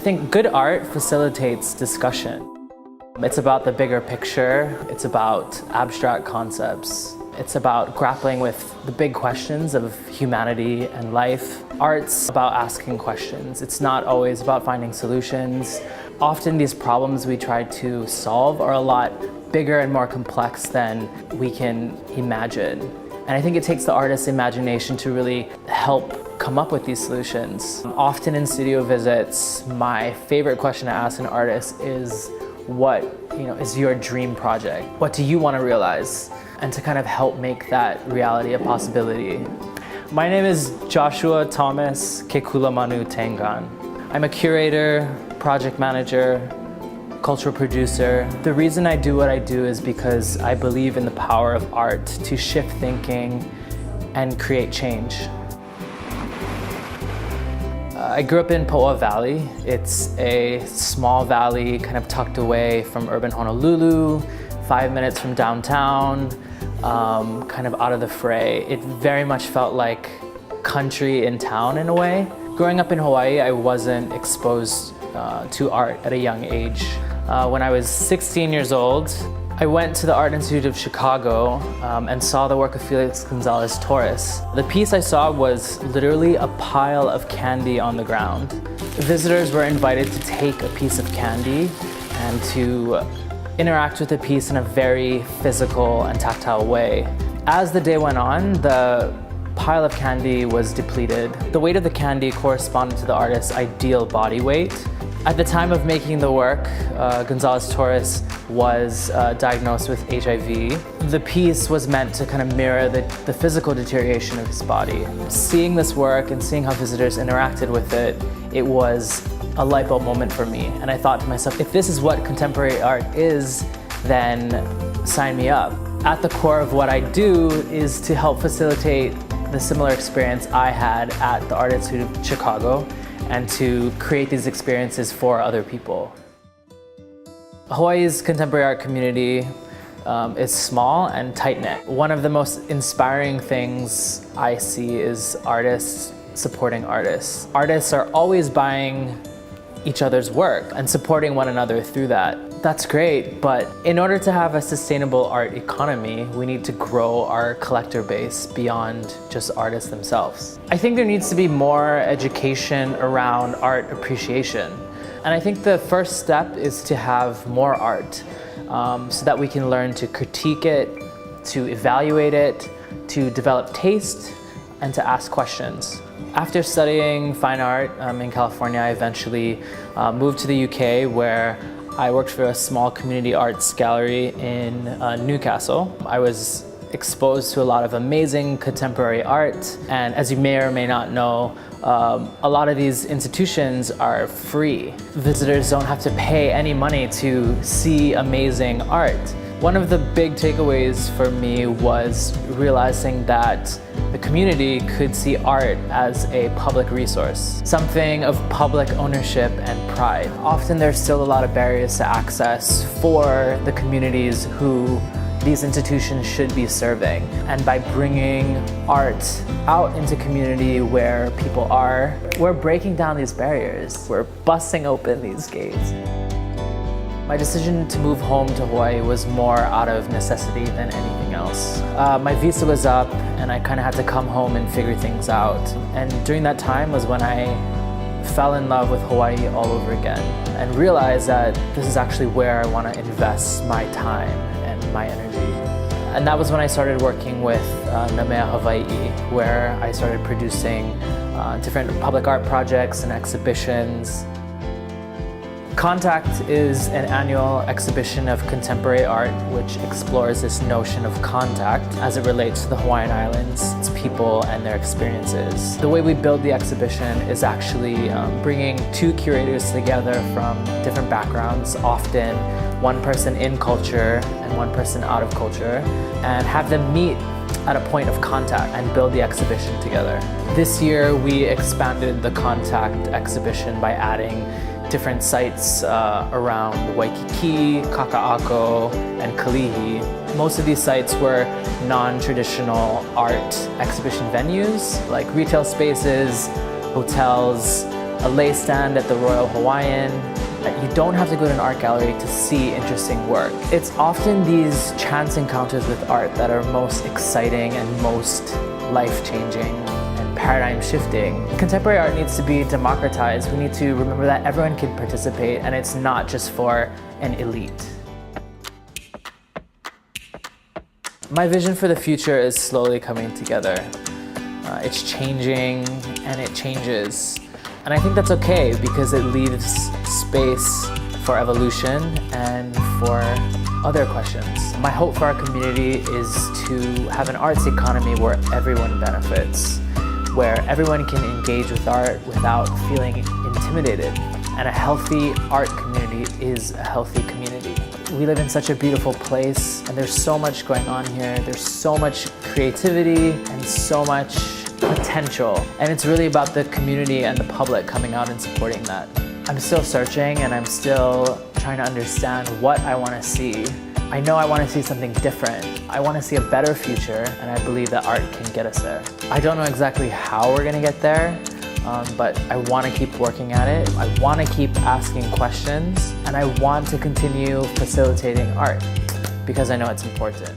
think good art facilitates discussion. It's about the bigger picture. It's about abstract concepts. It's about grappling with the big questions of humanity and life. Art's about asking questions. It's not always about finding solutions. Often these problems we try to solve are a lot bigger and more complex than we can imagine. And I think it takes the artist's imagination to really help come up with these solutions. Often in studio visits, my favorite question to ask an artist is, what is your dream project? What do you want to realize? And to kind of help make that reality a possibility. My name is Joshua Thomas Kekulamanu Tengan. I'm a curator, project manager, cultural producer. The reason I do what I do is because I believe in the power of art to shift thinking and create change. I grew up in Pu'uhonua Valley. It's a small valley kind of tucked away from urban Honolulu, 5 minutes from downtown, kind of out of the fray. It very much felt like country in town in a way. Growing up in Hawaii, I wasn't exposed to art at a young age. When I was 16 years old, I went to the Art Institute of Chicago and saw the work of Felix Gonzalez-Torres. The piece I saw was literally a pile of candy on the ground. Visitors were invited to take a piece of candy and to interact with the piece in a very physical and tactile way. As the day went on, the pile of candy was depleted. The weight of the candy corresponded to the artist's ideal body weight. At the time of making the work, Gonzalez-Torres was diagnosed with HIV. The piece was meant to kind of mirror the physical deterioration of his body. Seeing this work and seeing how visitors interacted with it, it was a light bulb moment for me. And I thought to myself, if this is what contemporary art is, then sign me up. At the core of what I do is to help facilitate the similar experience I had at the Art Institute of Chicago, and to create these experiences for other people. Hawaii's contemporary art community is small and tight-knit. One of the most inspiring things I see is artists supporting artists. Artists are always buying each other's work and supporting one another through that. That's great, but in order to have a sustainable art economy, we need to grow our collector base beyond just artists themselves. I think there needs to be more education around art appreciation. And I think the first step is to have more art so that we can learn to critique it, to evaluate it, to develop taste, and to ask questions. After studying fine art in California, I eventually moved to the UK, where I worked for a small community arts gallery in Newcastle. I was exposed to a lot of amazing contemporary art, and as you may or may not know, a lot of these institutions are free. Visitors don't have to pay any money to see amazing art. One of the big takeaways for me was realizing that the community could see art as a public resource, something of public ownership and pride. Often there's still a lot of barriers to access for the communities who these institutions should be serving. And by bringing art out into community where people are, we're breaking down these barriers. We're busting open these gates. My decision to move home to Hawaii was more out of necessity than anything else. My visa was up and I kind of had to come home and figure things out. And during that time was when I fell in love with Hawaii all over again and realized that this is actually where I want to invest my time and my energy. And that was when I started working with Namea Hawaiʻi, where I started producing different public art projects and exhibitions. Contact is an annual exhibition of contemporary art which explores this notion of contact as it relates to the Hawaiian Islands, its people, and their experiences. The way we build the exhibition is actually bringing two curators together from different backgrounds, often one person in culture and one person out of culture, and have them meet at a point of contact and build the exhibition together. This year we expanded the Contact exhibition by adding different sites around Waikiki, Kaka'ako, and Kalihi. Most of these sites were non-traditional art exhibition venues, like retail spaces, hotels, a lei stand at the Royal Hawaiian. You don't have to go to an art gallery to see interesting work. It's often these chance encounters with art that are most exciting and most life-changing and paradigm-shifting. Contemporary art needs to be democratized. We need to remember that everyone can participate and it's not just for an elite. My vision for the future is slowly coming together. It's changing and it changes. And I think that's okay because it leaves space for evolution and for other questions. My hope for our community is to have an arts economy where everyone benefits, where everyone can engage with art without feeling intimidated. And a healthy art community is a healthy community. We live in such a beautiful place and there's so much going on here. There's so much creativity and so much potential. And it's really about the community and the public coming out and supporting that. I'm still searching and I'm still trying to understand what I want to see. I know I want to see something different. I want to see a better future and I believe that art can get us there. I don't know exactly how we're going to get there, but I want to keep working at it. I want to keep asking questions and I want to continue facilitating art because I know it's important.